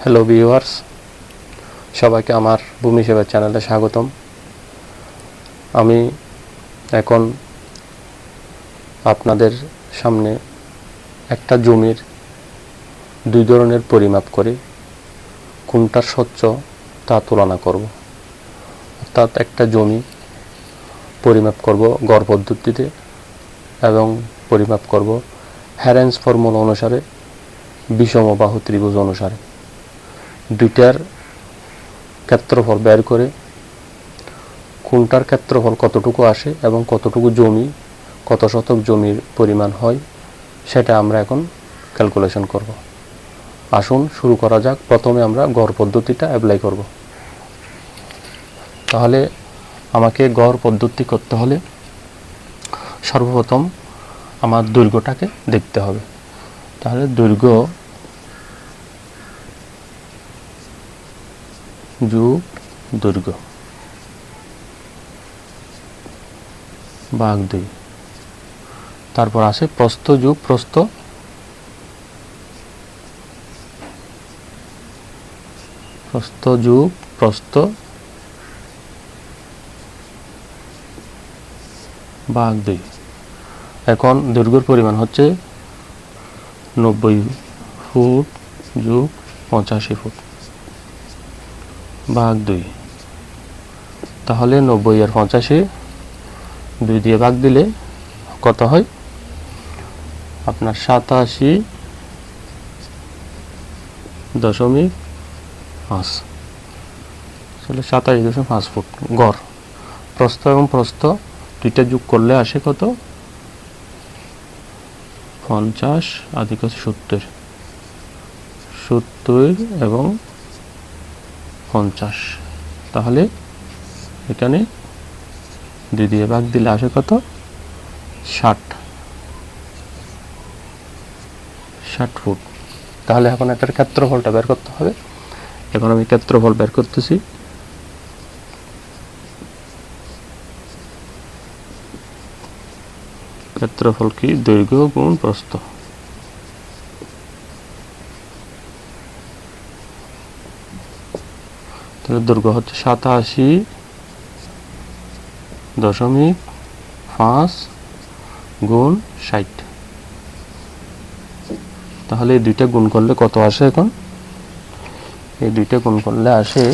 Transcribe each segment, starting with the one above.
Hello viewers, সবাইকে আমার ভূমি সেবা চ্যানেলে স্বাগতম। আমি এখন আপনাদের সামনে একটা জমির দুই ধরনের পরিমাপ করে কোনটা স্বচ্ছ তা তুলনা করব। অর্থাৎ একটা জমি পরিমাপ করব গড় পদ্ধতিতে এবং পরিমাপ করব হ্যারেন্স ফর্মুলা অনুসারে, বিষমবাহু ত্রিভুজ অনুসারে। দুইটার ক্ষেত্রফল বের করে কোনটার ক্ষেত্রফল কতটুকু আসে এবং কতটুকু জমি, কত শতক জমির পরিমাণ হয়, সেটা আমরা এখন ক্যালকুলেশন করব। আসুন শুরু করা যাক। প্রথমে আমরা গড় পদ্ধতিটা অ্যাপ্লাই করব। তাহলে আমাকে গড় পদ্ধতি করতে হলে সর্বপ্রথম আমার দৈর্ঘ্যটাকে দেখতে হবে। তাহলে দৈর্ঘ্য যোগ দৈর্ঘ্য ভাগ 2। তারপর আসে প্রস্থ যোগ প্রস্থ যোগ প্রস্থ ভাগ 2। এখন দৈর্ঘ্যের পরিমাণ হচ্ছে 90 ফুট যোগ 85 ফুট ভাগ 2। তাহলে 90 আর 85 2 দিয়ে ভাগ দিলে কত হয়? আপনার 87.5, আসলে 27.5 ফুট গড়। প্রস্থ এবং প্রস্থ দুইটা যোগ করলে আসে কত? 50 अधिक 70 এবং 50। তাহলে এখানে 2 দিয়ে ভাগ দিলে আসে কত? 60 ফুট। তাহলে এখন এটার ক্ষেত্রফলটা বের করতে হবে। এখন আমি ক্ষেত্রফল বের করতেছি। ক্ষেত্রফল কি? দৈর্ঘ্য গুণ প্রস্থ। তাহলে দৈর্ঘ্য হচ্ছে 87.5 গুণ 60। তাহলে এই দুইটা গুণ করলে কত আসে? এখন এই দুইটা গুণ করলে আসে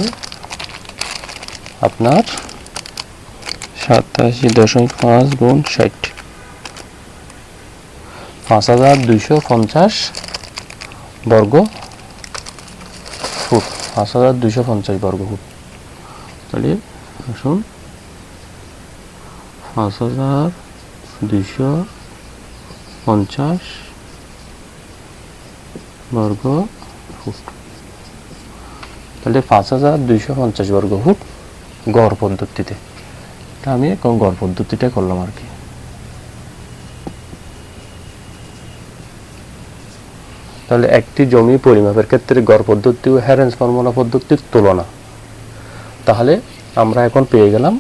আপনার 87.5 গুণ 60, 5250 বর্গ ফুট। 5250 বর্গ ফুট। তাহলে আসুন 5250 বর্গ ফুট। তাহলে 5250 বর্গ ফুট গড় পদ্ধতিতে। তা আমি এখন গড় পদ্ধতিটা করলাম আর কি। তাহলে একটি জমি পরিমাপের ক্ষেত্রে গড় পদ্ধতি ও হ্যারেন্স ফর্মুলা পদ্ধতির তুলনা। তাহলে আমরা এখন পেয়ে গেলাম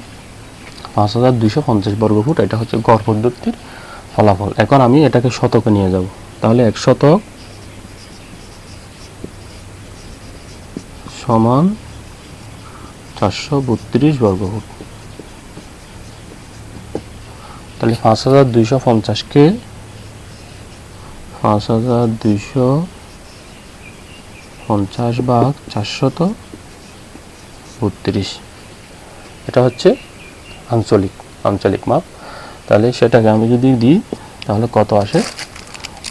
5250 বর্গ ফুট। এটা হচ্ছে গড় পদ্ধতির ফলাফল। এখন আমি এটাকে শতকে নিয়ে যাব। তাহলে 1 শতক সমান 432 বর্গ ফুট। তাহলে 5250কে 5250 ভাগ 432, এটা হচ্ছে আঞ্চলিক মাপ। তাহলে সেটাকে আমি যদি দিই তাহলে কত আসে?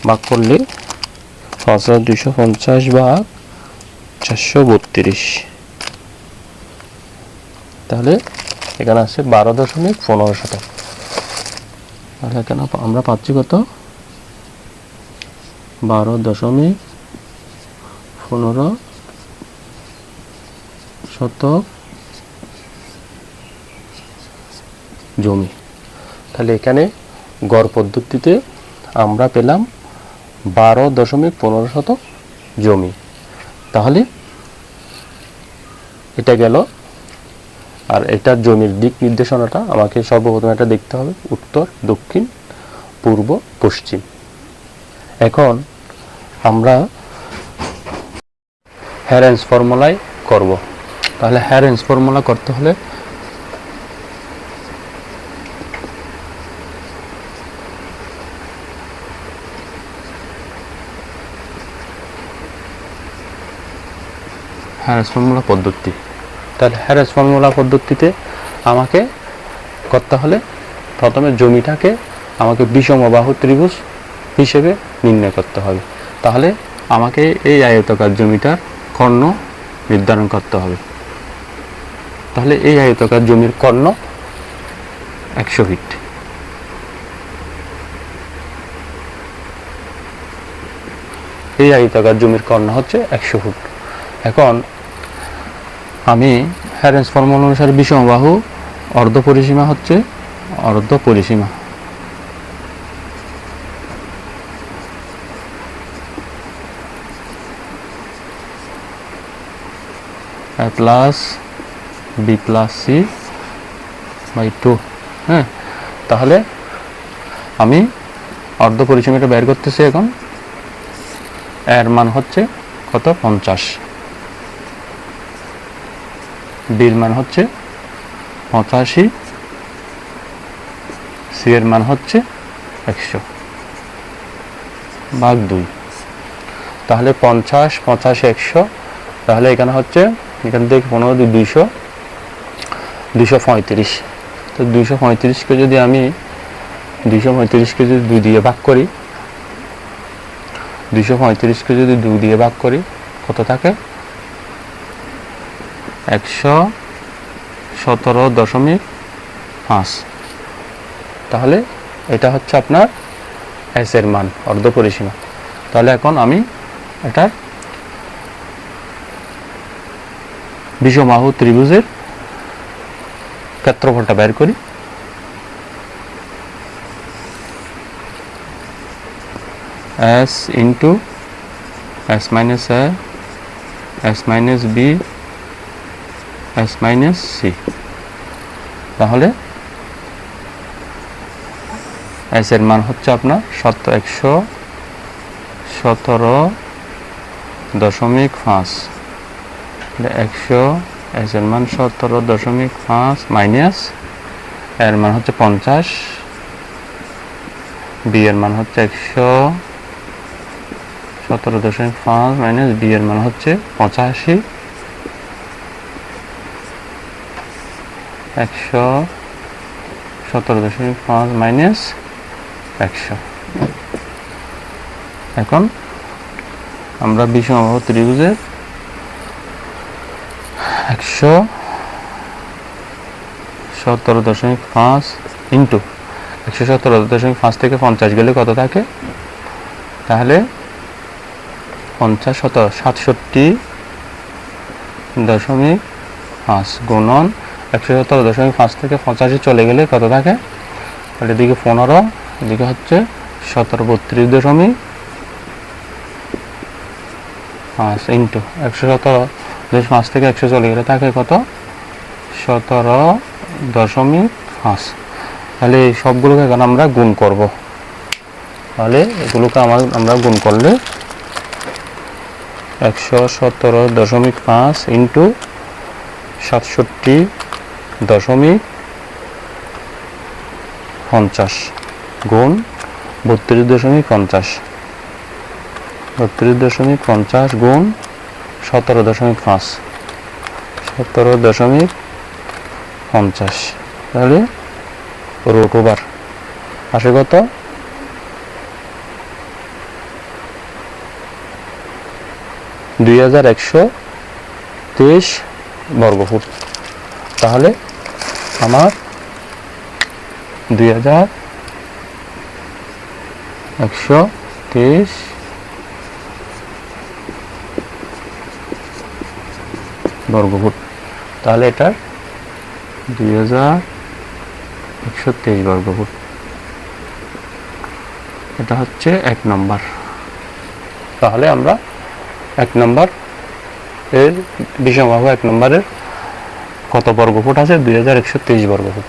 ভাগ করলে 5250 ভাগ 432, তাহলে এখানে আসছে 12.15 শতক। তাহলে এখানে আমরা পাচ্ছি কত? 12.15 শতক জমি। তাহলে এখানে গড় পদ্ধতিতে আমরা পেলাম 12.15 শতক জমি। তাহলে এটা গেল। আর এটার জমির দিক নির্দেশনাটা আমাকে সর্বপ্রথম এটা দেখতে হবে, উত্তর, দক্ষিণ, পূর্ব, পশ্চিম। এখন আমরা হ্যারেন্স ফর্মুলায় করব। তাহলে হ্যারেন্স ফর্মুলা করতে হলে হ্যারেন্স ফর্মুলা পদ্ধতি, তাহলে হ্যারেন্স ফর্মুলা পদ্ধতিতে আমাকে করতে হলে প্রথমে জমিটাকে আমাকে বিষমবাহু ত্রিভুজ হিসেবে নির্ণয় করতে হবে। তাহলে আমাকে এই আয়তাকার জমিটার কর্ণ নির্ধারণ করতে হবে। তাহলে এই আয়তাকার জমির কর্ণ 100 ফিট। এই আয়তাকার জমির কর্ণ হচ্ছে 100 ফুট। এখন আমি হ্যারেন্স ফর্মুলা অনুসারে বিষমবাহু অর্ধ পরিসীমা হচ্ছে অর্ধ পরিসীমা a plus B plus C by 2। হ্যাঁ, তাহলে আমি অর্ধ পরিসীমাটা বের করতেছি। এখন এর মান হচ্ছে কত? 50। বির মান হচ্ছে 85, সি এর মান হচ্ছে 100 ভাগ 2। তাহলে 50, 85, 100, তাহলে এখানে হচ্ছে এখান থেকে 15 200, 235। তো 235কে যদি আমি 235কে যদি 2 দিয়ে ভাগ করি, 235কে যদি 2 দিয়ে ভাগ করি কত থাকে? 117.5। তাহলে এটা হচ্ছে আপনার এস এর মান, অর্ধ পরিসীমা। তাহলে এখন আমি এটা বিষমবাহু ত্রিভুজের ক্ষেত্রফলটা বের করি। S into S minus A, S minus B, S minus C. তাহলে এস এর মান হচ্ছে আপনার 117.5। 100, এস এর মান 17.5 মাইনাস এর মান হচ্ছে 50, বি এর মান হচ্ছে 117.5 মাইনাস বি এর মান হচ্ছে 85, 117.5 মাইনাস 100। এখন আমরা বিষমবাহু ত্রিভুজের 117.5 ইন্টু 117.5 থেকে 50 গেলে কত থাকে? তাহলে 67.5 গুণন 117.5 থেকে 85 চলে গেলে কত থাকে? তাহলে এদিকে 15, এদিকে হচ্ছে 17.32 ইন্টু 117.5 থেকে 100 চলে গেলে থাকে কত? 17.5। তাহলে এই সবগুলোকে এখন আমরা গুণ করব। তাহলে এগুলোকে আমরা গুণ করলে 117.5 ইন্টু 67.50 গুণ 32.50, 32.50 গুণ 17.5, 17.50। তাহলে রুট ওভার আসে কত? 2123 বর্গফুট। তাহলে আমার 2123 বর্গফুট। তাহলে এটা 2123 বর্গফুট। এটা হচ্ছে 1 নম্বর। তাহলে আমরা 1 নম্বর এর বিষমবাহু 1 নম্বরের কত বর্গফুট আছে? 2123 বর্গফুট।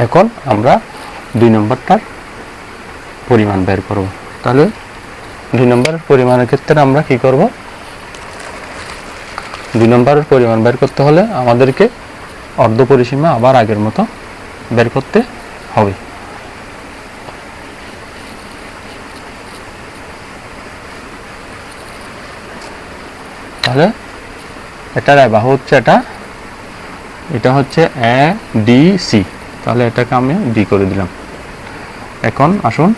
এখন আমরা 2 নম্বরটার পরিমাণ বের করব। তাহলে 2 নম্বরের পরিমাণের ক্ষেত্রে আমরা কি করব? 2 নম্বরের পরিমাণ বের করতে হলে আমাদেরকে অর্ধ পরিসীমা আবার আগের মতো বের করতে হবে। তাহলে এটার বাহু হচ্ছে এটা হচ্ছে এ ডি সি, তাহলে এটাকে আমি ডি করে দিলাম। এখন আসুন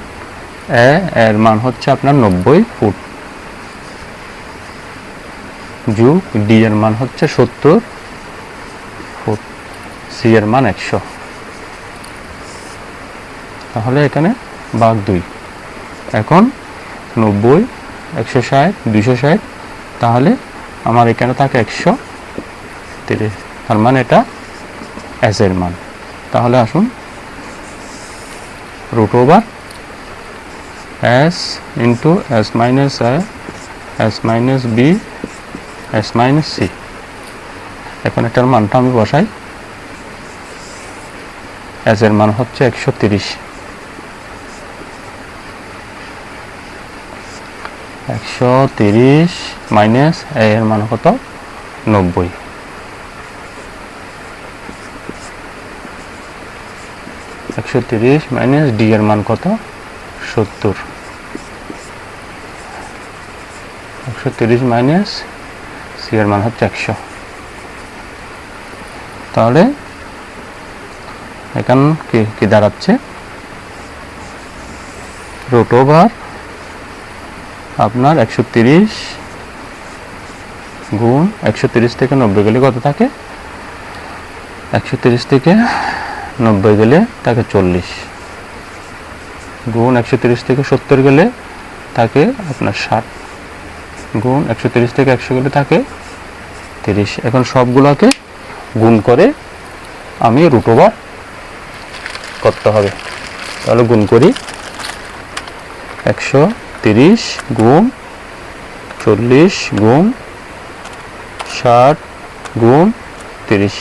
এর মান হচ্ছে আপনার 90 ফুট, যোগ ডি এর মান হচ্ছে 70 ফুট, সি এর মান 100, তাহলে এখানে ভাগ 2। এখন 90 160 260, তাহলে আমার এখানে থাকে 130, তার মানে এটা এস এর মান। তাহলে আসুন root over S into S minus A S minus B S minus C. এখন এটার মানটা আমি বসাই। এস এর মান হচ্ছে 130, 130 মাইনাস এ এর মান কত 90, 130 মাইনাস ডি এর মান কত 70, 130 মাইনাস সি এর মান হচ্ছে 100। তাহলে এখন কি দাঁড়াচ্ছে, রুট ওভার আপনার 130 গুণ 130 থেকে 90 গেলে কত থাকে, 130 থেকে 90 গেলে থাকে 40, গুণ 130 থেকে 70 গেলে থাকে আপনার 60, গুণ 130 থেকে 100 গেলে থাকে 30। এখন সবগুলোকে গুণ করে আমি রুট ওভার করতে হবে। তাহলে গুণ করি, 130 গুণ 40 গুণ 60 গুণ 30,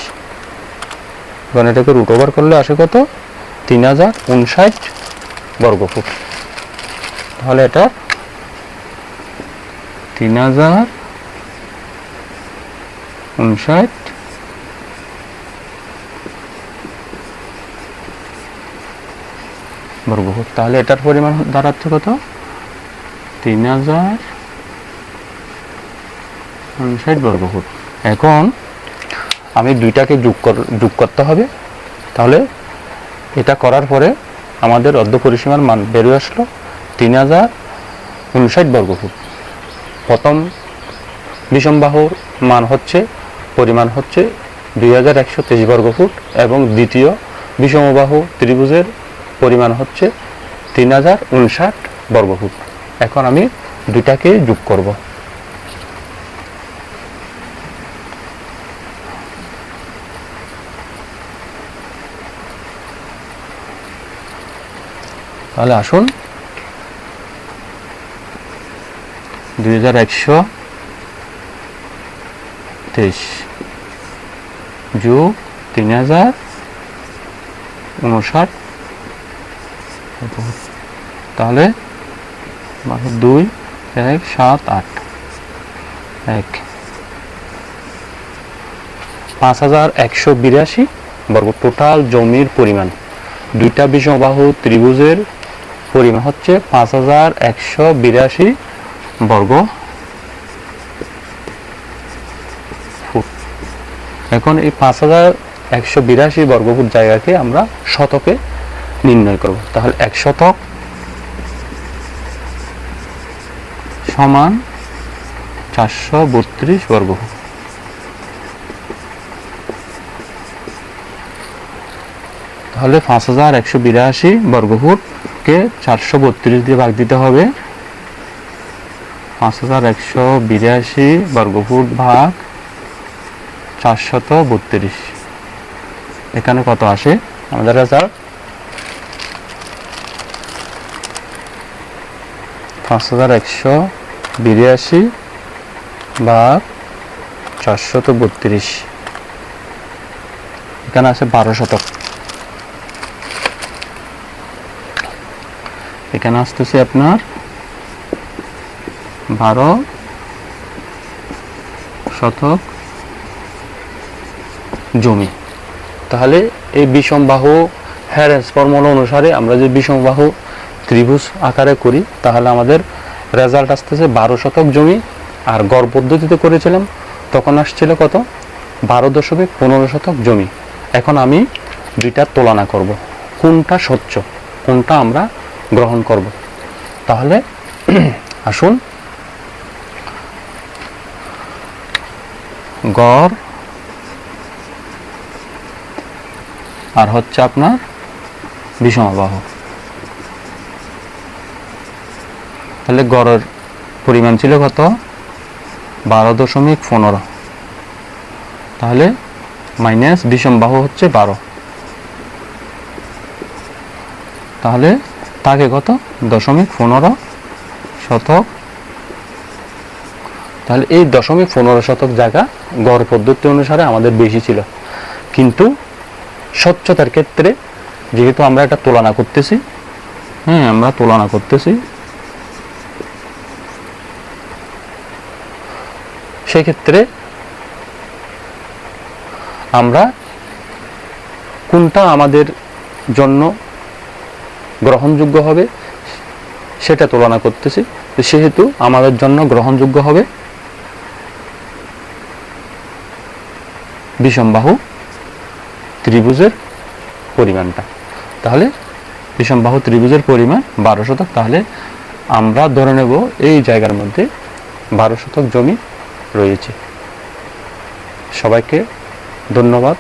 এখন এটাকে রুট ওভার করলে আসে কত 3059 বর্গফুট। তাহলে এটা 3059 বর্গফুট। তাহলে এটার পরিমাণ দাঁড়াচ্ছে কত 3059 বর্গফুট। এখন আমি দুইটাকে যোগ করতে হবে। তাহলে এটা করার পরে আমাদের অর্ধ পরিসীমার মান বেরিয়ে আসলো 3059 বর্গফুট। প্রথম বিষমবাহুর মান হচ্ছে পরিমাণ হচ্ছে 2123 বর্গফুট এবং দ্বিতীয় বিষমবাহু ত্রিভুজের পরিমাণ হচ্ছে 3059 বর্গফুট। এখন আমি দুইটাকে যোগ করব। তাহলে আসুন 2123 যোগ 3059, তাহলে 2 1 7 8 1 5182 বর্গ টোটাল জমির পরিমাণ। দুইটা বিষমবাহু ত্রিভুজের পরিমাণ হচ্ছে 5182 বর্গ ফুট। এখন এই 5182 বর্গফুট জায়গাকে আমরা শতকে নির্ণয় করব। তাহলে 1 শতক সমান 432 বর্গফুট। তাহলে 5182 বর্গফুটকে 432 দিয়ে ভাগ দিতে হবে। 5182 বর্গফুট ভাগ 432, এখানে কত আসে আমাদের রেজাল্ট 5182 ভাগ 432, এখানে আছে 12 শতক। এখানে আসতেছে আপনার 12 শতক জমি। তাহলে এই বিষমবাহু হ্যারেস ফর্মুলা অনুসারে আমরা যে বিষমবাহু ত্রিভুজ আকারে করি, তাহলে আমাদের রেজাল্ট আসতেছে 12 শতক জমি। আর গড় পদ্ধতিতে করেছিলাম তখন আসছিল কত? 12.15 শতক জমি। এখন আমি দুইটার তুলনা করব, কোনটা স্বচ্ছ, কোনটা আমরা গ্রহণ করব। তাহলে আসুন, গড় আর হচ্ছে আপনার বিষমবাহু। তাহলে গড়ের পরিমাণ ছিল কত? 12.15। তাহলে মাইনাস বিষমবাহু হচ্ছে 12। তাহলে তাকে কত? 0.15 শতক। তাহলে এই 0.15 শতক জায়গা গড় পদ্ধতি অনুসারে আমাদের বেশি ছিল। কিন্তু স্বচ্ছতার ক্ষেত্রে যেহেতু আমরা এটা তুলনা করতেছি, আমরা তুলনা করতেছি, সেক্ষেত্রে আমরা কোনটা আমাদের জন্য গ্রহণযোগ্য হবে সেটা তুলনা করতেছি। সেহেতু আমাদের জন্য গ্রহণযোগ্য হবে বিষমবাহু ত্রিভুজের পরিমাণটা। তাহলে বিষমবাহু ত্রিভুজের পরিমাণ 12 শতক। তাহলে আমরা ধরে নেব এই জায়গার মধ্যে 12 শতক জমি রয়েছে। সবাইকে ধন্যবাদ।